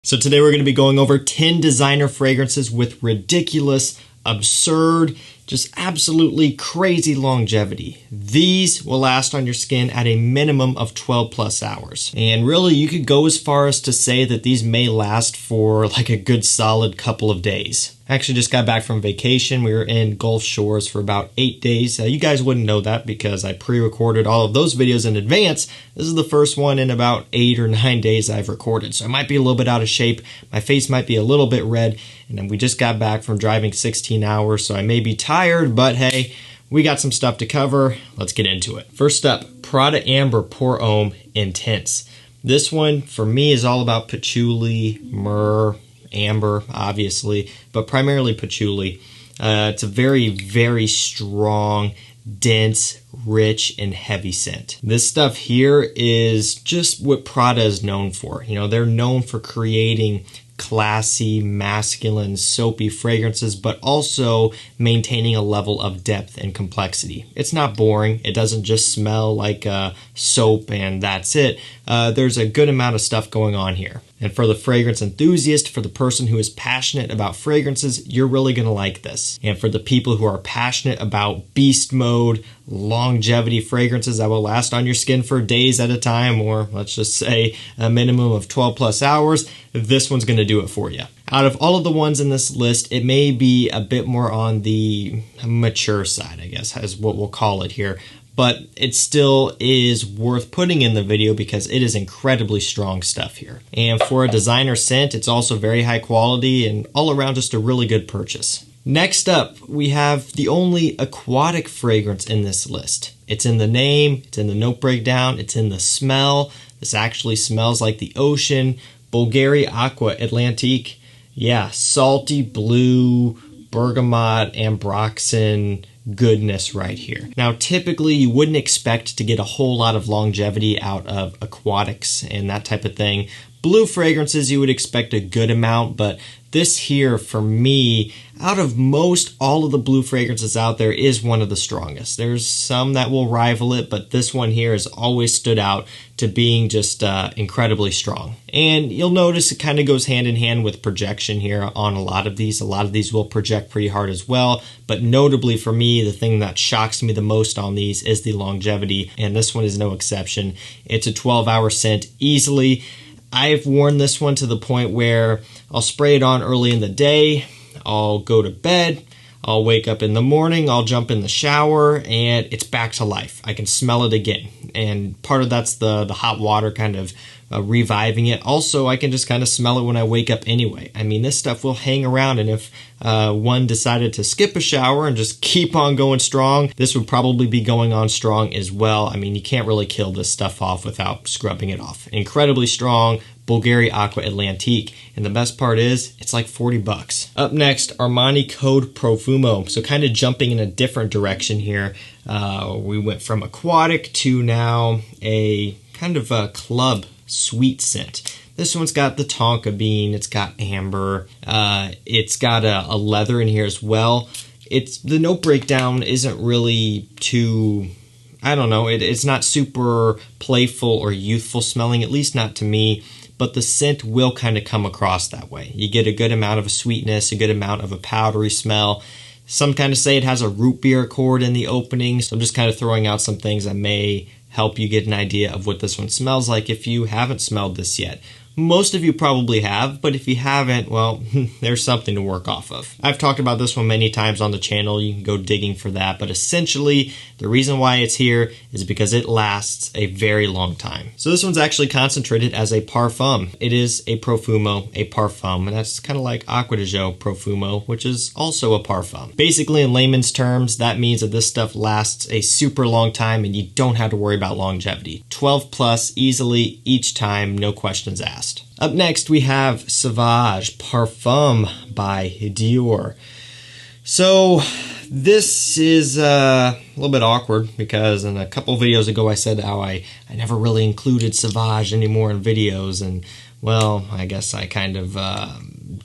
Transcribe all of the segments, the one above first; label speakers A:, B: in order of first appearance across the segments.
A: So today we're going to be going over 10 designer fragrances with ridiculous, absurd, just absolutely crazy longevity. These will last on your skin at a minimum of 12 plus hours. And really, you could go as far as to say that these may last for like a good solid couple of days. I actually just got back from vacation. We were in Gulf Shores for about 8 days. You guys wouldn't know that because I pre-recorded all of those videos in advance. This is the first one in about 8 or 9 days I've recorded. So I might be a little bit out of shape. My face might be a little bit red. And then we just got back from driving 16 hours. So I may be tired, but hey, we got some stuff to cover. Let's get into it. First up, Prada Amber Pour Homme Intense. This one for me is all about patchouli, myrrh, amber, obviously, but primarily patchouli. It's a very, very strong, dense, rich, and heavy scent. This stuff here is just what Prada is known for. You know, they're known for creating classy, masculine, soapy fragrances, but also maintaining a level of depth and complexity. It's not boring. It doesn't just smell like soap and that's it. There's a good amount of stuff going on here. And for the fragrance enthusiast, for the person who is passionate about fragrances, you're really going to like this. And for the people who are passionate about beast mode, longevity fragrances that will last on your skin for days at a time, or let's just say a minimum of 12 plus hours, this one's going to do it for you. Out of all of the ones in this list, it may be a bit more on the mature side, I guess, is what we'll call it here. But it still is worth putting in the video because it is incredibly strong stuff here. And for a designer scent, it's also very high quality and all around just a really good purchase. Next up, we have the only aquatic fragrance in this list. It's in the name, it's in the note breakdown, it's in the smell. This actually smells like the ocean. Bvlgari Aqua Atlantique. Yeah, salty blue, bergamot, ambroxan goodness right here. Now, typically you wouldn't expect to get a whole lot of longevity out of aquatics and that type of thing. Blue fragrances, you would expect a good amount, but this here, for me, out of most all of the blue fragrances out there, is one of the strongest. There's some that will rival it, but this one here has always stood out to being just incredibly strong. And you'll notice it kind of goes hand in hand with projection here on a lot of these. A lot of these will project pretty hard as well, but notably for me, the thing that shocks me the most on these is the longevity, and this one is no exception. It's a 12-hour scent easily. I've worn this one to the point where I'll spray it on early in the day, I'll go to bed, I'll wake up in the morning, I'll jump in the shower, and it's back to life. I can smell it again. And part of that's the hot water kind of reviving it. Also, I can just kind of smell it when I wake up anyway. I mean, this stuff will hang around, and if one decided to skip a shower and just keep on going strong, this would probably be going on strong as well. I mean, you can't really kill this stuff off without scrubbing it off. Incredibly strong. Bvlgari Aqua Atlantique. And the best part is, it's like 40 bucks. Up next, Armani Code Profumo. So kind of jumping in a different direction here. We went from aquatic to now a kind of a club sweet scent. This one's got the tonka bean, it's got amber, it's got a leather in here as well. The note breakdown isn't really too, I don't know, it's not super playful or youthful smelling, at least not to me, but the scent will kind of come across that way. You get a good amount of a sweetness, a good amount of a powdery smell. Some kind of say it has a root beer accord in the opening, so I'm just kind of throwing out some things that may help you get an idea of what this one smells like if you haven't smelled this yet. Most of you probably have, but if you haven't, well, there's something to work off of. I've talked about this one many times on the channel. You can go digging for that, but essentially, the reason why it's here is because it lasts a very long time. So this one's actually concentrated as a parfum. It is a Profumo, a parfum, and that's kind of like Aqua de Jo Profumo, which is also a parfum. Basically, in layman's terms, that means that this stuff lasts a super long time and you don't have to worry about longevity. 12 plus easily each time, no questions asked. Up next, we have Sauvage Parfum by Dior. So this is a little bit awkward because in a couple videos ago I said how I never really included Sauvage anymore in videos, and well, I guess I kind of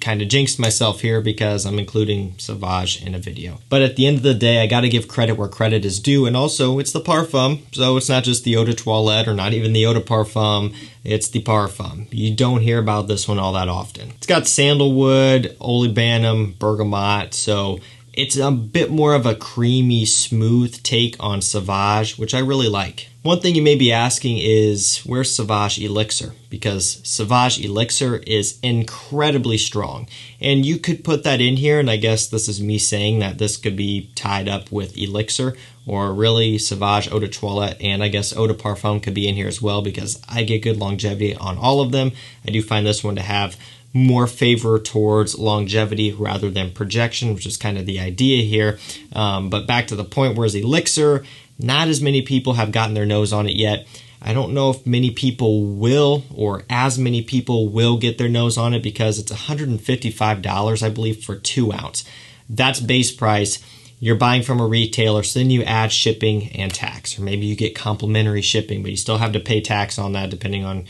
A: kind of jinxed myself here because I'm including Sauvage in a video. But at the end of the day, I got to give credit where credit is due, and also it's the Parfum, so it's not just the Eau de Toilette or not even the Eau de Parfum, it's the Parfum. You don't hear about this one all that often. It's got sandalwood, olibanum, bergamot, so it's a bit more of a creamy, smooth take on Sauvage, which I really like. One thing you may be asking is, where's Sauvage Elixir? Because Sauvage Elixir is incredibly strong. And you could put that in here, and I guess this is me saying that this could be tied up with Elixir, or really Sauvage Eau de Toilette, and I guess Eau de Parfum could be in here as well, because I get good longevity on all of them. I do find this one to have more favor towards longevity rather than projection, which is kind of the idea here. But back to the point, whereas Elixir, not as many people have gotten their nose on it yet. I don't know if many people will, or as many people will get their nose on it, because it's $155, I believe, for 2 ounce. That's base price. You're buying from a retailer, so then you add shipping and tax, or maybe you get complimentary shipping, but you still have to pay tax on that depending on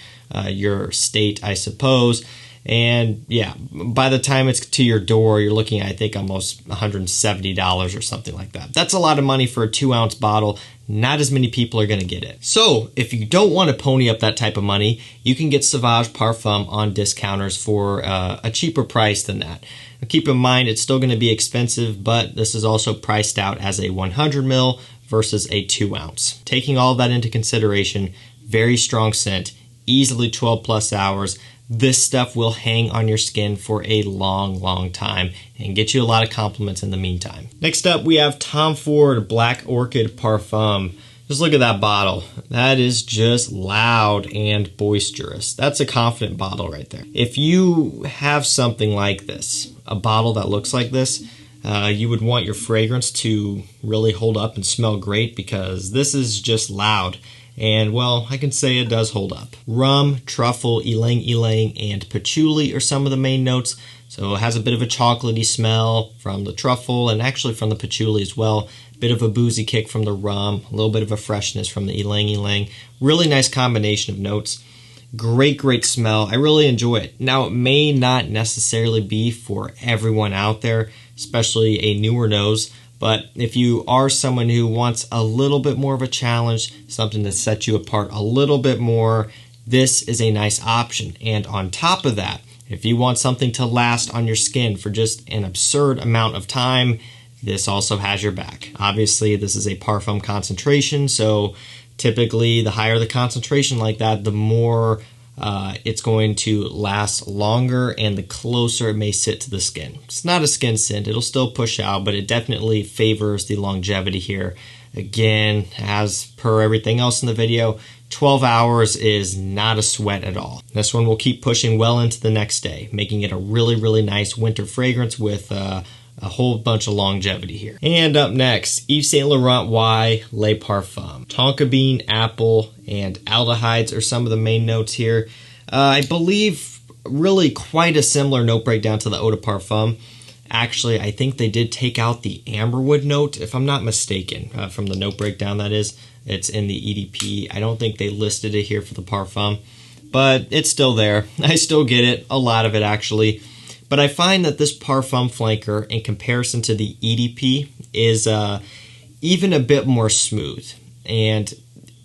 A: your state, I suppose. And yeah, by the time it's to your door, you're looking at, I think, almost $170 or something like that. That's a lot of money for a 2 ounce bottle. Not as many people are going to get it. So if you don't want to pony up that type of money, you can get Sauvage Parfum on discounters for a cheaper price than that. Now, keep in mind, it's still going to be expensive, but this is also priced out as a 100 ml versus a 2 ounce. Taking all of that into consideration, very strong scent, easily 12 plus hours. This stuff will hang on your skin for a long, long time and get you a lot of compliments in the meantime. Next up, we have Tom Ford Black Orchid Parfum. Just look at that bottle. That is just loud and boisterous. That's a confident bottle right there. If you have something like this, a bottle that looks like this, you would want your fragrance to really hold up and smell great, because this is just loud. And well, I can say it does hold up. Rum, truffle, ylang ylang, and patchouli are some of the main notes. So it has a bit of a chocolatey smell from the truffle, and actually from the patchouli as well. Bit of a boozy kick from the rum, a little bit of a freshness from the ylang ylang. Really nice combination of notes. Great, great smell. I really enjoy it. Now, it may not necessarily be for everyone out there, especially a newer nose. But if you are someone who wants a little bit more of a challenge, something that sets you apart a little bit more, this is a nice option. And on top of that, if you want something to last on your skin for just an absurd amount of time, this also has your back. Obviously, this is a parfum concentration, so typically the higher the concentration like that, the more it's going to last longer and the closer it may sit to the skin. It's not a skin scent, it'll still push out, but it definitely favors the longevity here. Again, as per everything else in the video, 12 hours is not a sweat at all. This one will keep pushing well into the next day, making it a really, really nice winter fragrance with a whole bunch of longevity here. And up next, Yves Saint Laurent Y Le Parfum. Tonka bean, apple, and aldehydes are some of the main notes here. I believe really quite a similar note breakdown to the Eau de Parfum. Actually, I think they did take out the amberwood note, if I'm not mistaken, from the note breakdown that is. It's in the EDP. I don't think they listed it here for the Parfum, but it's still there. I still get it, a lot of it actually. But I find that this Parfum flanker, in comparison to the EDP, is even a bit more smooth. And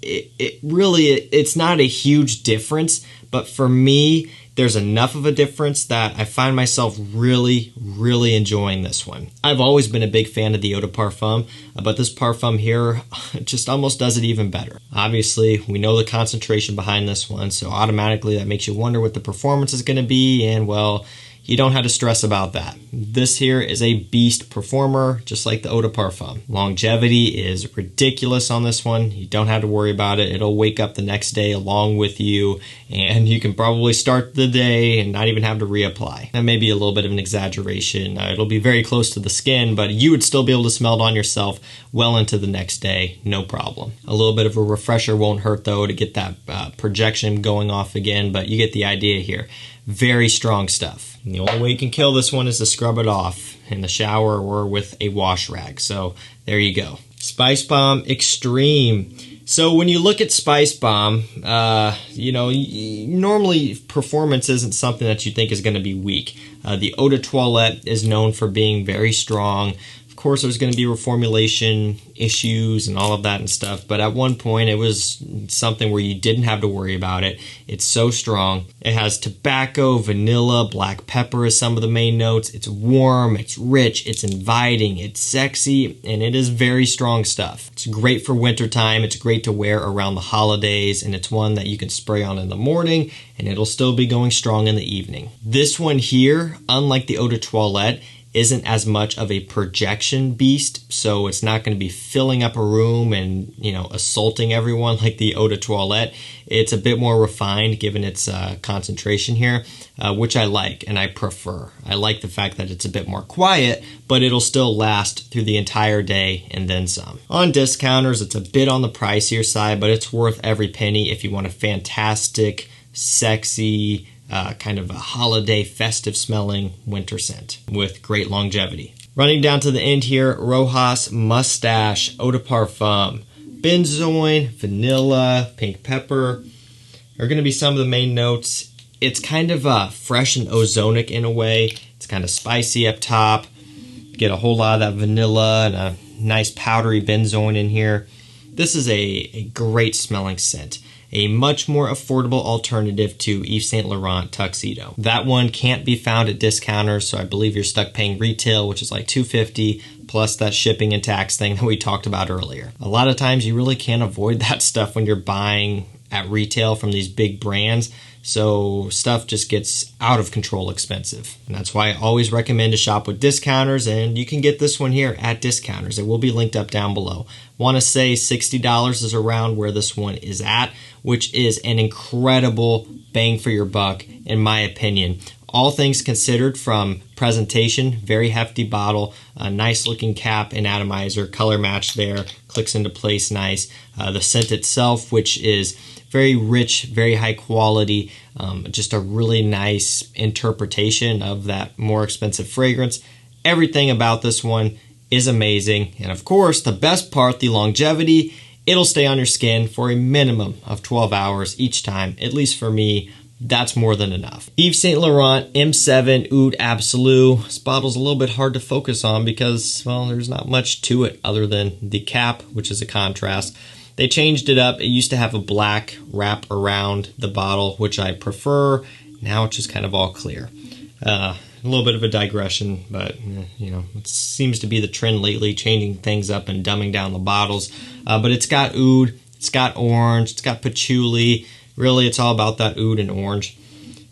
A: it's not a huge difference, but for me, there's enough of a difference that I find myself really, really enjoying this one. I've always been a big fan of the Eau de Parfum, but this Parfum here just almost does it even better. Obviously, we know the concentration behind this one, so automatically that makes you wonder what the performance is going to be, and well, you don't have to stress about that. This here is a beast performer, just like the Eau de Parfum. Longevity is ridiculous on this one. You don't have to worry about it. It'll wake up the next day along with you, and you can probably start the day and not even have to reapply. That may be a little bit of an exaggeration. It'll be very close to the skin, but you would still be able to smell it on yourself well into the next day, no problem. A little bit of a refresher won't hurt though, to get that projection going off again, but you get the idea here. Very strong stuff. And the only way you can kill this one is to scrub it off in the shower or with a wash rag. So there you go. Spicebomb Extreme. So when you look at Spicebomb, you know, normally performance isn't something that you think is going to be weak. The Eau de Toilette is known for being very strong. Of course, there's going to be reformulation issues and all of that and stuff, but at one point it was something where you didn't have to worry about it. It's so strong. It has tobacco, vanilla, black pepper as some of the main notes. It's warm, it's rich, it's inviting, it's sexy, and it is very strong stuff. It's great for wintertime. It's great to wear around the holidays, and it's one that you can spray on in the morning and it'll still be going strong in the evening. This one here, unlike the Eau de Toilette, isn't as much of a projection beast, so it's not going to be filling up a room and, you know, assaulting everyone like the Eau de Toilette. It's a bit more refined given its concentration here, which I like and I prefer. I like the fact that it's a bit more quiet, but it'll still last through the entire day and then some. On discounters, it's a bit on the pricier side, but it's worth every penny if you want a fantastic, sexy, kind of a holiday, festive smelling winter scent with great longevity. Running down to the end here, Rochas Moustache Eau de Parfum. Benzoin, vanilla, pink pepper are going to be some of the main notes. It's kind of fresh and ozonic in a way. It's kind of spicy up top. Get a whole lot of that vanilla and a nice powdery benzoin in here. This is a great smelling scent. A much more affordable alternative to Yves Saint Laurent Tuxedo. That one can't be found at discounters, so I believe you're stuck paying retail, which is like $250 plus that shipping and tax thing that we talked about earlier. A lot of times you really can't avoid that stuff when you're buying at retail from these big brands, so stuff just gets out of control expensive. And that's why I always recommend to shop with discounters, and you can get this one here at discounters. It will be linked up down below. Want to say $60 is around where this one is at, which is an incredible bang for your buck in my opinion. All things considered, from presentation, very hefty bottle, a nice looking cap and atomizer, color match there, clicks into place nice. The scent itself, which is very rich, very high quality, just a really nice interpretation of that more expensive fragrance. Everything about this one is amazing. And of course, the best part, the longevity. It'll stay on your skin for a minimum of 12 hours each time. At least for me, that's more than enough. Yves Saint Laurent M7 Oud Absolu. This bottle's a little bit hard to focus on because, well, there's not much to it other than the cap, which is a contrast. They changed it up. It used to have a black wrap around the bottle, which I prefer. Now it's just kind of all clear. A little bit of a digression, but you know, it seems to be the trend lately, changing things up and dumbing down the bottles. But it's got oud, it's got orange, it's got patchouli. Really, it's all about that oud and orange.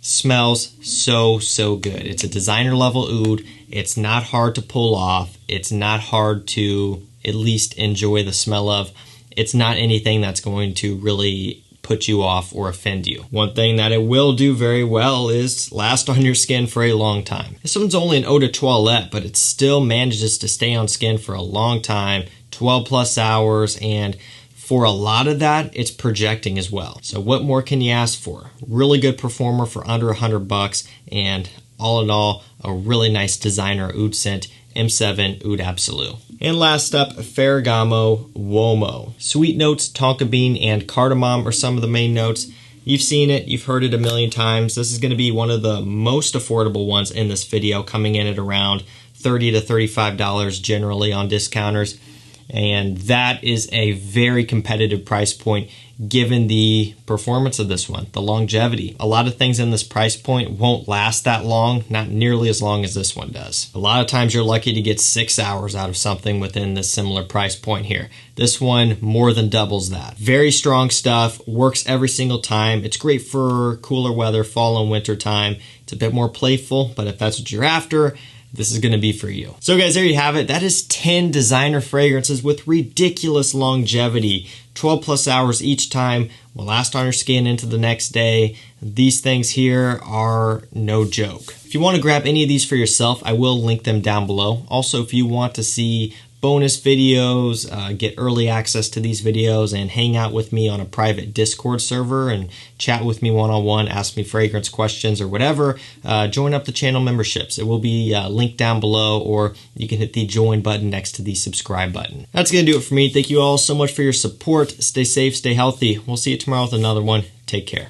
A: Smells so good. It's a designer level oud. It's not hard to pull off. It's not hard to at least enjoy the smell of. It's not anything that's going to really put you off or offend you. One thing that it will do very well is last on your skin for a long time. This one's only an eau de toilette, but it still manages to stay on skin for a long time, 12 plus hours, and for a lot of that, it's projecting as well. So what more can you ask for? Really good performer for under $100, and all in all, a really nice designer oud scent, M7 Oud Absolu. And last up, Ferragamo Uomo. Sweet notes, tonka bean, and cardamom are some of the main notes. You've seen it, you've heard it a million times. This is going to be one of the most affordable ones in this video, coming in at around $30 to $35 generally on discounters. And that is a very competitive price point given the performance of this one, the longevity. A lot of things in this price point won't last that long, not nearly as long as this one does. A lot of times you're lucky to get 6 hours out of something within this similar price point here. This one more than doubles that. Very strong stuff, works every single time. It's great for cooler weather, fall and winter time. It's a bit more playful, but if that's what you're after, this is going to be for you. So guys, there you have it. That is 10 designer fragrances with ridiculous longevity. 12 plus hours each time, will last on your skin into the next day. These things here are no joke. If you want to grab any of these for yourself, I will link them down below. Also, if you want to see bonus videos, get early access to these videos, and hang out with me on a private Discord server and chat with me one-on-one, ask me fragrance questions or whatever, join up the channel memberships. It will be linked down below, or you can hit the join button next to the subscribe button. That's going to do it for me. Thank you all so much for your support. Stay safe, stay healthy. We'll see you tomorrow with another one. Take care.